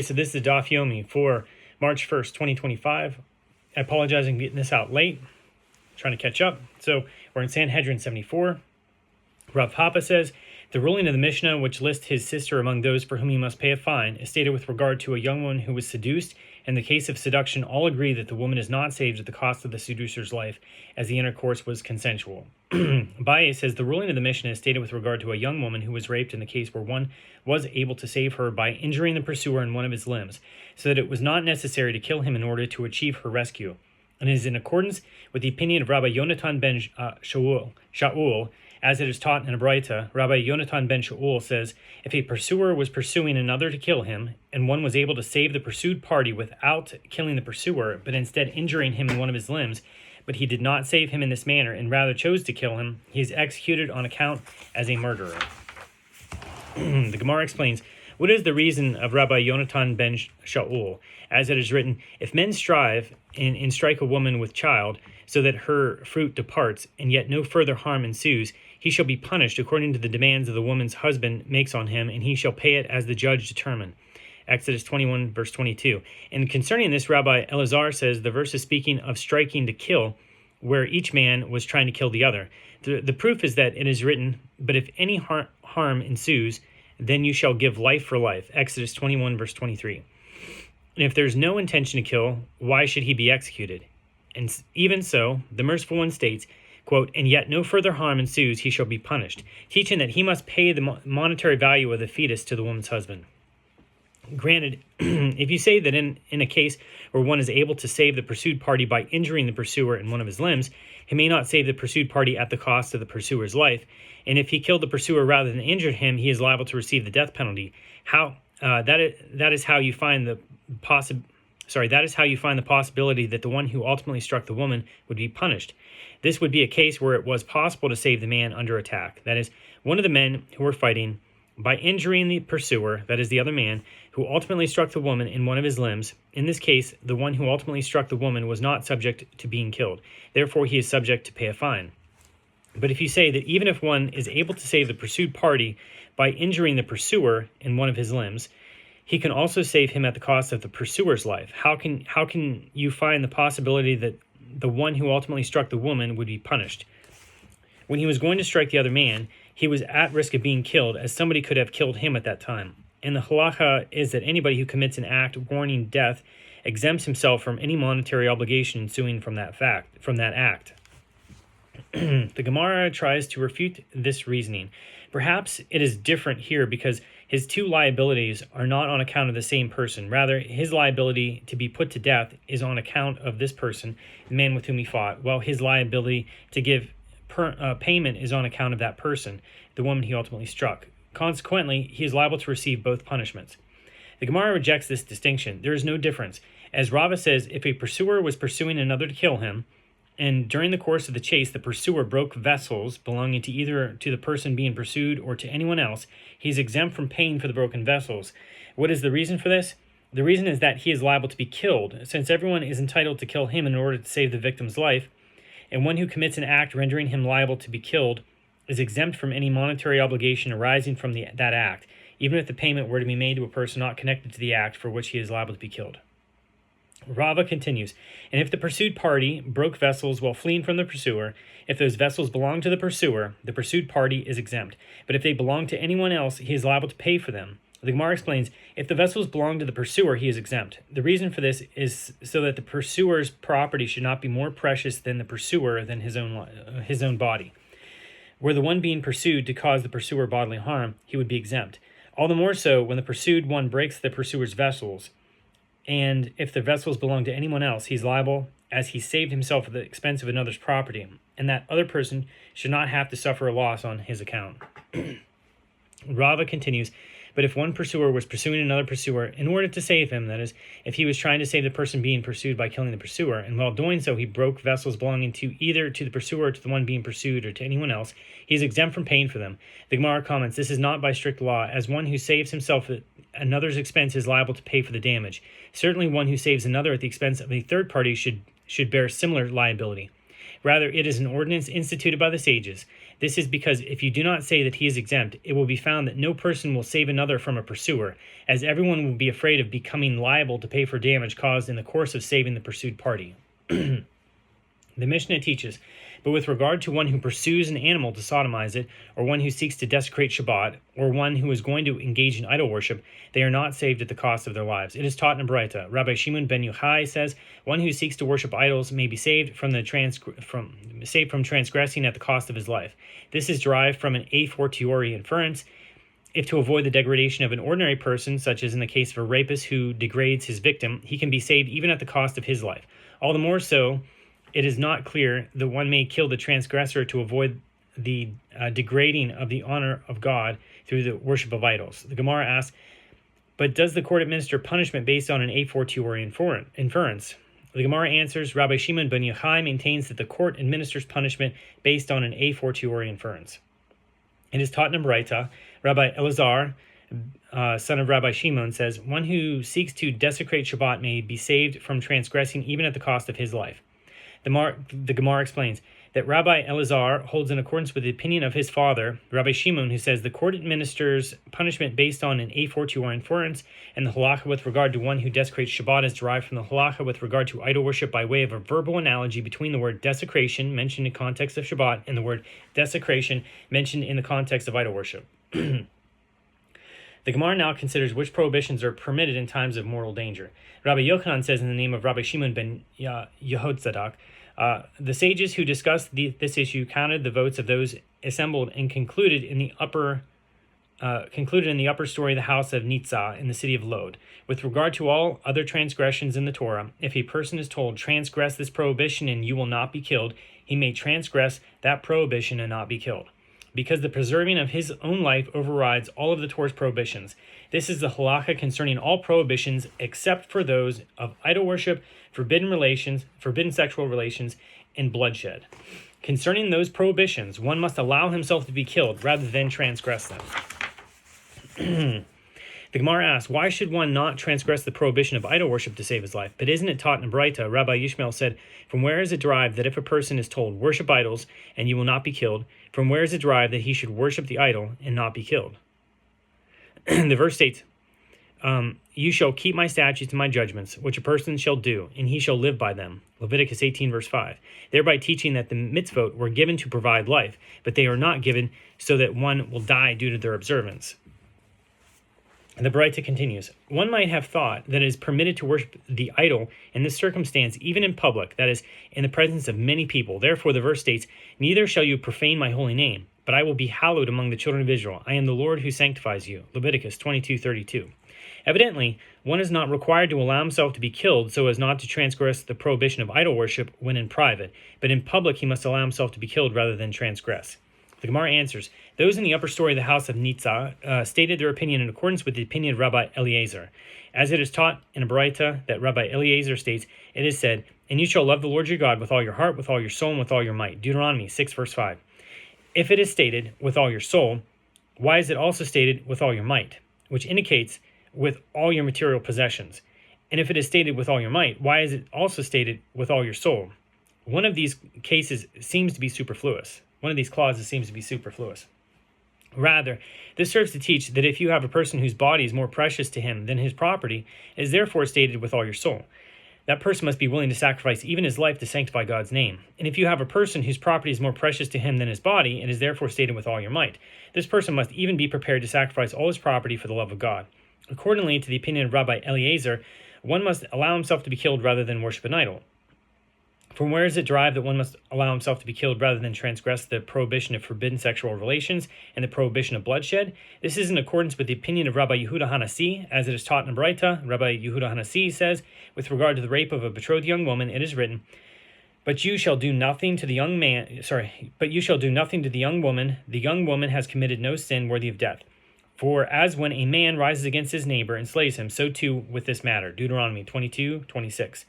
So this is Daf Yomi for March 1st, 2025. I apologize for getting this out late. Trying to catch up. So we're in Sanhedrin 74. Rav Papa says, the ruling of the Mishnah, which lists his sister among those for whom he must pay a fine, is stated with regard to a young woman who was seduced. In the case of seduction, all agree that the woman is not saved at the cost of the seducer's life, as the intercourse was consensual. Baye says, the ruling of the Mishnah is stated with regard to a young woman who was raped in the case where one was able to save her by injuring the pursuer in one of his limbs, so that it was not necessary to kill him in order to achieve her rescue. And it is in accordance with the opinion of Rabbi Yonatan ben Shaul, as it is taught in a Braita. Rabbi Yonatan ben Shaul says, if a pursuer was pursuing another to kill him, and one was able to save the pursued party without killing the pursuer, but instead injuring him in one of his limbs, but he did not save him in this manner, and rather chose to kill him, he is executed on account as a murderer. The Gemara explains, what is the reason of Rabbi Yonatan ben Shaul? As it is written, if men strive and strike a woman with child, so that her fruit departs, and yet no further harm ensues, he shall be punished according to the demands of the woman's husband makes on him, and he shall pay it as the judge determine. Exodus 21, verse 22. And concerning this, Rabbi Elazar says the verse is speaking of striking to kill, where each man was trying to kill the other. The proof is that it is written, but if any harm ensues, then you shall give life for life. Exodus 21, verse 23. And if there's no intention to kill, why should he be executed? And even so, the merciful one states, quote, and yet no further harm ensues, he shall be punished, teaching that he must pay the monetary value of the fetus to the woman's husband. Granted, if you say that in a case where one is able to save the pursued party by injuring the pursuer in one of his limbs, he may not save the pursued party at the cost of the pursuer's life, and if he killed the pursuer rather than injured him, he is liable to receive the death penalty. That is how you find the possibility that the one who ultimately struck the woman would be punished. This would be a case where it was possible to save the man under attack. That is, one of the men who were fighting, by injuring the pursuer, that is the other man, who ultimately struck the woman in one of his limbs. In this case, the one who ultimately struck the woman was not subject to being killed. Therefore, he is subject to pay a fine. But if you say that even if one is able to save the pursued party by injuring the pursuer in one of his limbs, he can also save him at the cost of the pursuer's life. How can you find the possibility that the one who ultimately struck the woman would be punished? When he was going to strike the other man, he was at risk of being killed, as somebody could have killed him at that time. And the halacha is that anybody who commits an act warranting death exempts himself from any monetary obligation ensuing from that act. The Gemara tries to refute this reasoning. Perhaps it is different here because his two liabilities are not on account of the same person. Rather, his liability to be put to death is on account of this person, the man with whom he fought, while his liability to give payment is on account of that person, the woman he ultimately struck. Consequently, he is liable to receive both punishments. The Gemara rejects this distinction. There is no difference. As Rava says, if a pursuer was pursuing another to kill him, and during the course of the chase, the pursuer broke vessels belonging to either to the person being pursued or to anyone else, he is exempt from paying for the broken vessels. What is the reason for this? The reason is that he is liable to be killed, since everyone is entitled to kill him in order to save the victim's life, and one who commits an act rendering him liable to be killed is exempt from any monetary obligation arising from that act, even if the payment were to be made to a person not connected to the act for which he is liable to be killed. Rava continues, and if the pursued party broke vessels while fleeing from the pursuer, if those vessels belong to the pursued party is exempt. But if they belong to anyone else, he is liable to pay for them. The Gemara explains, if the vessels belong to the pursuer, he is exempt. The reason for this is so that the pursuer's property should not be more precious than the pursuer than his own body. Were the one being pursued to cause the pursuer bodily harm, he would be exempt. All the more so when the pursued one breaks the pursuer's vessels. And if the vessels belong to anyone else, he's liable as he saved himself at the expense of another's property, and that other person should not have to suffer a loss on his account. Rava continues, but if one pursuer was pursuing another pursuer in order to save him, that is, if he was trying to save the person being pursued by killing the pursuer, and while doing so he broke vessels belonging to either to the pursuer or to the one being pursued or to anyone else, he is exempt from paying for them. The Gemara comments, this is not by strict law, as one who saves himself at another's expense is liable to pay for the damage. Certainly one who saves another at the expense of a third party should bear similar liability. Rather, it is an ordinance instituted by the sages. This is because if you do not say that he is exempt, it will be found that no person will save another from a pursuer, as everyone will be afraid of becoming liable to pay for damage caused in the course of saving the pursued party. The Mishnah teaches, but with regard to one who pursues an animal to sodomize it, or one who seeks to desecrate Shabbat, or one who is going to engage in idol worship, they are not saved at the cost of their lives. It is taught in a Braita. Rabbi Shimon ben Yochai says, one who seeks to worship idols may be saved from transgressing at the cost of his life. This is derived from an a fortiori inference. If to avoid the degradation of an ordinary person, such as in the case of a rapist who degrades his victim, he can be saved even at the cost of his life. All the more so, it is not clear that one may kill the transgressor to avoid the degrading of the honor of God through the worship of idols. The Gemara asks, but does the court administer punishment based on an a fortiori inference? The Gemara answers, Rabbi Shimon ben Yochai maintains that the court administers punishment based on an a fortiori inference. It is taught in a Braita. Rabbi Elazar, son of Rabbi Shimon, says, one who seeks to desecrate Shabbat may be saved from transgressing even at the cost of his life. The Gemara explains that Rabbi Elazar holds in accordance with the opinion of his father, Rabbi Shimon, who says the court administers punishment based on an a fortiori inference, and the halacha with regard to one who desecrates Shabbat is derived from the halacha with regard to idol worship by way of a verbal analogy between the word desecration, mentioned in context of Shabbat, and the word desecration, mentioned in the context of idol worship. The Gemara now considers which prohibitions are permitted in times of mortal danger. Rabbi Yochanan says in the name of Rabbi Shimon ben Yehotzadok, the sages who discussed this issue counted the votes of those assembled and concluded in the upper story of the house of Nitzah in the city of Lod. With regard to all other transgressions in the Torah, if a person is told, transgress this prohibition and you will not be killed, he may transgress that prohibition and not be killed, because the preserving of his own life overrides all of the Torah's prohibitions. This is the halakha concerning all prohibitions except for those of idol worship, forbidden sexual relations, and bloodshed. Concerning those prohibitions, one must allow himself to be killed rather than transgress them. The Gemara asks, why should one not transgress the prohibition of idol worship to save his life? But isn't it taught in a Braita? Rabbi Yishmael said, from where is it derived that if a person is told, worship idols, and you will not be killed, from where is it derived that he should worship the idol and not be killed? The verse states, you shall keep my statutes and my judgments, which a person shall do, and he shall live by them. Leviticus 18, verse 5. Thereby teaching that the mitzvot were given to provide life, but they are not given so that one will die due to their observance. And the Braita continues, one might have thought that it is permitted to worship the idol in this circumstance even in public, that is, in the presence of many people. Therefore the verse states, neither shall you profane my holy name, but I will be hallowed among the children of Israel. I am the Lord who sanctifies you. Leviticus 22:32. Evidently, one is not required to allow himself to be killed so as not to transgress the prohibition of idol worship when in private, but in public he must allow himself to be killed rather than transgress. The Gemara answers, those in the upper story of the house of Nitzah stated their opinion in accordance with the opinion of Rabbi Eliezer. As it is taught in a Braita that Rabbi Eliezer states, it is said, and you shall love the Lord your God with all your heart, with all your soul, and with all your might. Deuteronomy 6, verse 5. If it is stated with all your soul, why is it also stated with all your might, which indicates with all your material possessions? And if it is stated with all your might, why is it also stated with all your soul? One of these cases seems to be superfluous. One of these clauses seems to be superfluous. Rather, this serves to teach that if you have a person whose body is more precious to him than his property, it is therefore stated with all your soul. That person must be willing to sacrifice even his life to sanctify God's name. And if you have a person whose property is more precious to him than his body, it is therefore stated with all your might. This person must even be prepared to sacrifice all his property for the love of God. Accordingly to the opinion of Rabbi Eliezer, one must allow himself to be killed rather than worship an idol. From where is it derived that one must allow himself to be killed rather than transgress the prohibition of forbidden sexual relations and the prohibition of bloodshed? This is in accordance with the opinion of Rabbi Yehuda Hanasi, as it is taught in a Braita. Rabbi Yehuda Hanasi says, with regard to the rape of a betrothed young woman, it is written, But you shall do nothing to the young woman. The young woman has committed no sin worthy of death. For as when a man rises against his neighbor and slays him, so too with this matter. Deuteronomy 22:26.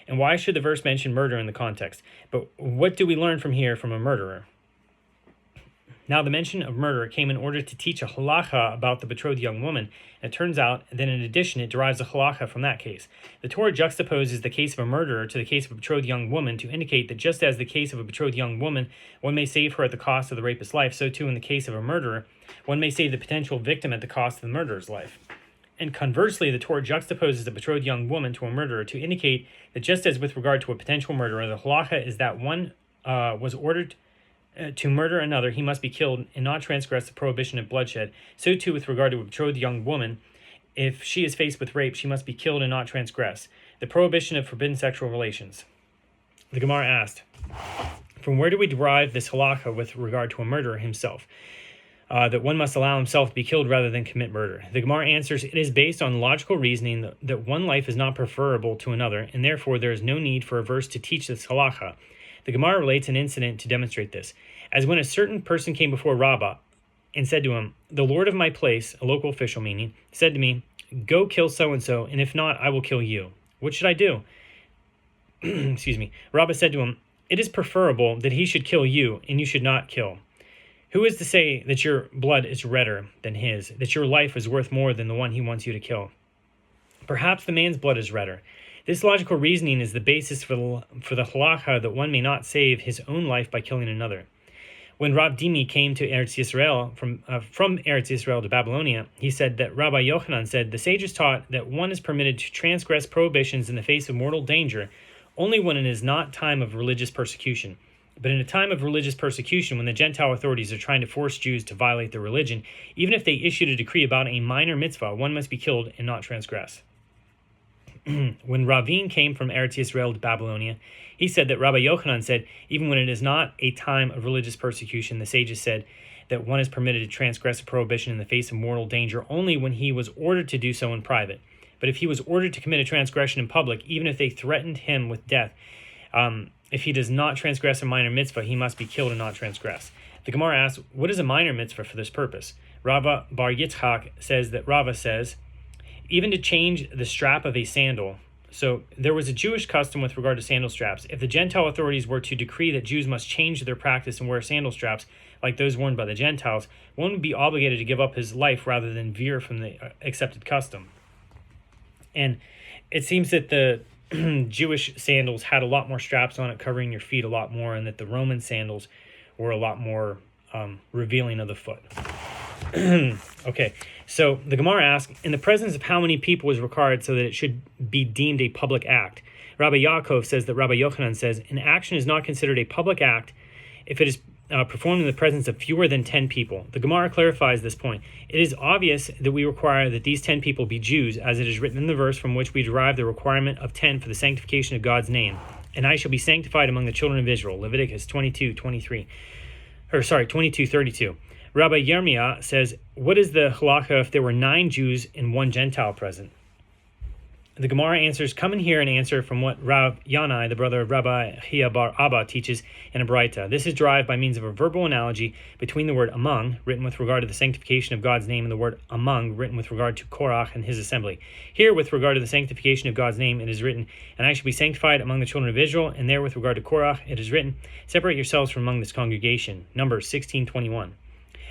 And why should the verse mention murder in the context? But what do we learn from here from a murderer? Now, the mention of murder came in order to teach a halacha about the betrothed young woman, and it turns out that in addition it derives a halacha from that case. The Torah juxtaposes the case of a murderer to the case of a betrothed young woman to indicate that just as the case of a betrothed young woman, one may save her at the cost of the rapist's life, so too in the case of a murderer, one may save the potential victim at the cost of the murderer's life. And conversely, the Torah juxtaposes a betrothed young woman to a murderer to indicate that just as with regard to a potential murderer, the halacha is that one was ordered to murder another, he must be killed and not transgress the prohibition of bloodshed. So too with regard to a betrothed young woman, if she is faced with rape, she must be killed and not transgress the prohibition of forbidden sexual relations. The Gemara asked, from where do we derive this halacha with regard to a murderer himself? That one must allow himself to be killed rather than commit murder. The Gemara answers, it is based on logical reasoning that one life is not preferable to another, and therefore there is no need for a verse to teach this halacha. The Gemara relates an incident to demonstrate this. As when a certain person came before Rabbah and said to him, the Lord of my place, a local official meaning, said to me, go kill so-and-so, and if not, I will kill you. What should I do? Excuse me. Rabbah said to him, it is preferable that he should kill you, and you should not kill. Who is to say that your blood is redder than his, that your life is worth more than the one he wants you to kill? Perhaps the man's blood is redder. This logical reasoning is the basis for the halacha that one may not save his own life by killing another. When Rav Dimi came to Eretz Yisrael, from Eretz Yisrael to Babylonia, he said that Rabbi Yochanan said, the sages taught that one is permitted to transgress prohibitions in the face of mortal danger only when it is not time of religious persecution. But in a time of religious persecution, when the Gentile authorities are trying to force Jews to violate their religion, even if they issued a decree about a minor mitzvah, one must be killed and not transgress. When Ravin came from Eretz Yisrael to Babylonia, he said that Rabbi Yochanan said, even when it is not a time of religious persecution, the sages said that one is permitted to transgress a prohibition in the face of mortal danger only when he was ordered to do so in private. But if he was ordered to commit a transgression in public, even if they threatened him with death, if he does not transgress a minor mitzvah, he must be killed and not transgress. The Gemara asks, what is a minor mitzvah for this purpose? Rava Bar Yitzchak says that Rava says, even to change the strap of a sandal. So there was a Jewish custom with regard to sandal straps. If the Gentile authorities were to decree that Jews must change their practice and wear sandal straps like those worn by the Gentiles, one would be obligated to give up his life rather than veer from the accepted custom. And it seems that the Jewish sandals had a lot more straps on it, covering your feet a lot more, and that the Roman sandals were a lot more revealing of the foot. Okay, so the Gemara asks, in the presence of how many people is required so that it should be deemed a public act? Rabbi Yaakov says that Rabbi Yochanan says, an action is not considered a public act if it is performed in the presence of fewer than 10 people. The Gemara clarifies this point. It is obvious that we require that these 10 people be Jews, as it is written in the verse from which we derive the requirement of 10 for the sanctification of God's name. And I shall be sanctified among the children of Israel. Leviticus 22:32. Rabbi Yirmiyah says, what is the halacha if there were 9 Jews and 1 Gentile present? The Gemara answers, come in here and answer from what Rav Yanai, the brother of Rabbi Chia bar Abba, teaches in a Braita. This is derived by means of a verbal analogy between the word among, written with regard to the sanctification of God's name, and the word among, written with regard to Korach and his assembly. Here, with regard to the sanctification of God's name, it is written, and I shall be sanctified among the children of Israel, and there with regard to Korach, it is written, separate yourselves from among this congregation. Numbers 16:21.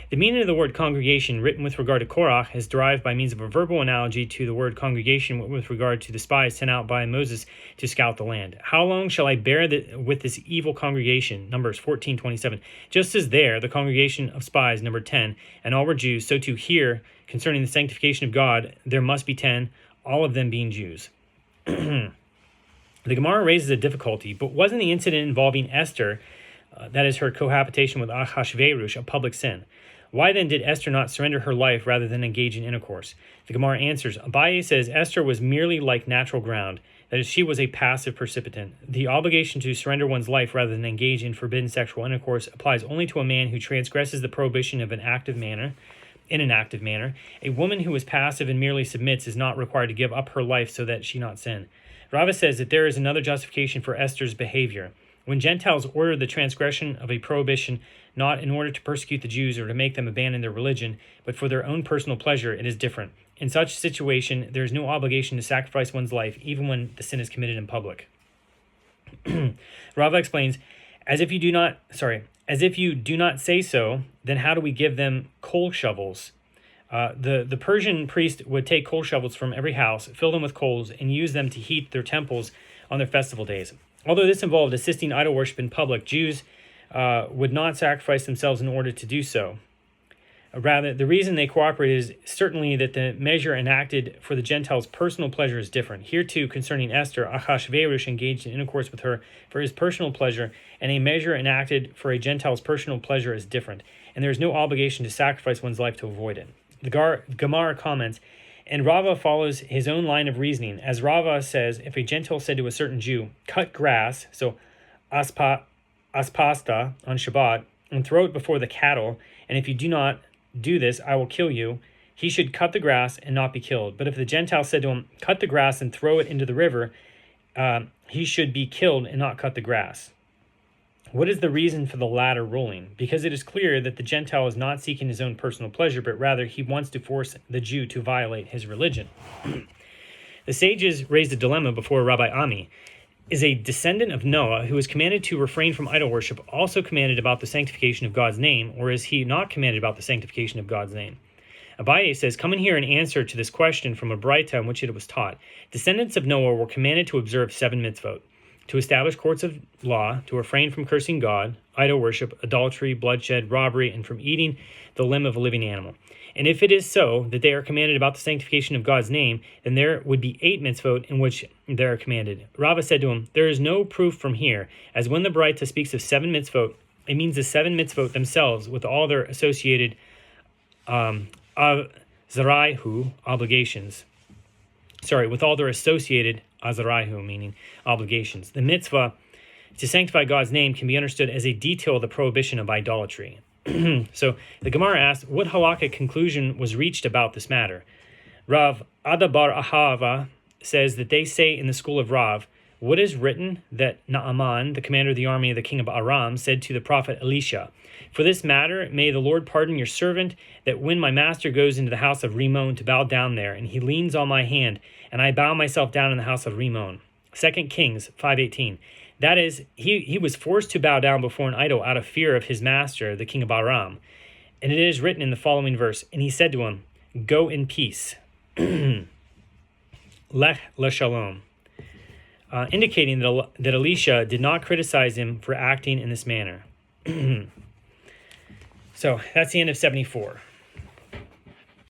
The meaning of the word congregation written with regard to Korach is derived by means of a verbal analogy to the word congregation with regard to the spies sent out by Moses to scout the land. How long shall I bear with this evil congregation? Numbers 14:27. Just as there, the congregation of spies, number 10, and all were Jews, so too here, concerning the sanctification of God, there must be 10, all of them being Jews. The Gemara raises a difficulty, but wasn't the incident involving Esther, that is her cohabitation with Achashverosh, a public sin? Why then did Esther not surrender her life rather than engage in intercourse? The Gemara answers, Abaye says Esther was merely like natural ground, that is, she was a passive precipitant. The obligation to surrender one's life rather than engage in forbidden sexual intercourse applies only to a man who transgresses the prohibition of in an active manner. A woman who is passive and merely submits is not required to give up her life so that she not sin. Rava says that there is another justification for Esther's behavior. When Gentiles ordered the transgression of a prohibition, not in order to persecute the Jews or to make them abandon their religion, but for their own personal pleasure, it is different. In such a situation, there is no obligation to sacrifice one's life, even when the sin is committed in public. Rava explains, as As if you do not say so, then how do we give them coal shovels? The Persian priest would take coal shovels from every house, fill them with coals, and use them to heat their temples on their festival days. Although this involved assisting idol worship in public, Jews would not sacrifice themselves in order to do so. Rather, the reason they cooperated is certainly that the measure enacted for the Gentiles' personal pleasure is different. Here too, concerning Esther, Achashverosh engaged in intercourse with her for his personal pleasure, and a measure enacted for a Gentile's personal pleasure is different, and there is no obligation to sacrifice one's life to avoid it. The Gemara comments, and Rava follows his own line of reasoning. As Rava says, if a Gentile said to a certain Jew, cut grass, so aspasta on Shabbat, and throw it before the cattle, and if you do not do this, I will kill you, he should cut the grass and not be killed. But if the Gentile said to him, cut the grass and throw it into the river, he should be killed and not cut the grass. What is the reason for the latter ruling? Because it is clear that the Gentile is not seeking his own personal pleasure, but rather he wants to force the Jew to violate his religion. The sages raised a dilemma before Rabbi Ami. Is a descendant of Noah who is commanded to refrain from idol worship also commanded about the sanctification of God's name, or is he not commanded about the sanctification of God's name? Abaye says, come in here and answer to this question from a Braita in which it was taught. Descendants of Noah were commanded to observe 7 mitzvot, to establish courts of law, to refrain from cursing God, idol worship, adultery, bloodshed, robbery, and from eating the limb of a living animal. And if it is so that they are commanded about the sanctification of God's name, then there would be 8 mitzvot in which they are commanded. Rava said to him, there is no proof from here, as when the Braita speaks of 7 mitzvot, it means the 7 mitzvot themselves with all their associated azaraihu obligations. With all their associated azaraihu, meaning obligations. The mitzvah to sanctify God's name can be understood as a detail of the prohibition of idolatry. So the Gemara asks, what halakhic conclusion was reached about this matter? Rav Adabar Ahava says that they say in the school of Rav, what is written that Naaman, the commander of the army of the king of Aram, said to the prophet Elisha, for this matter, may the Lord pardon your servant, that when my master goes into the house of Rimmon to bow down there, and he leans on my hand, and I bow myself down in the house of Rimmon. 2 Kings 5:18. That is, he was forced to bow down before an idol out of fear of his master, the king of Aram. And it is written in the following verse, and he said to him, go in peace. Lech l'shalom. Indicating that Elisha did not criticize him for acting in this manner. So that's the end of 74.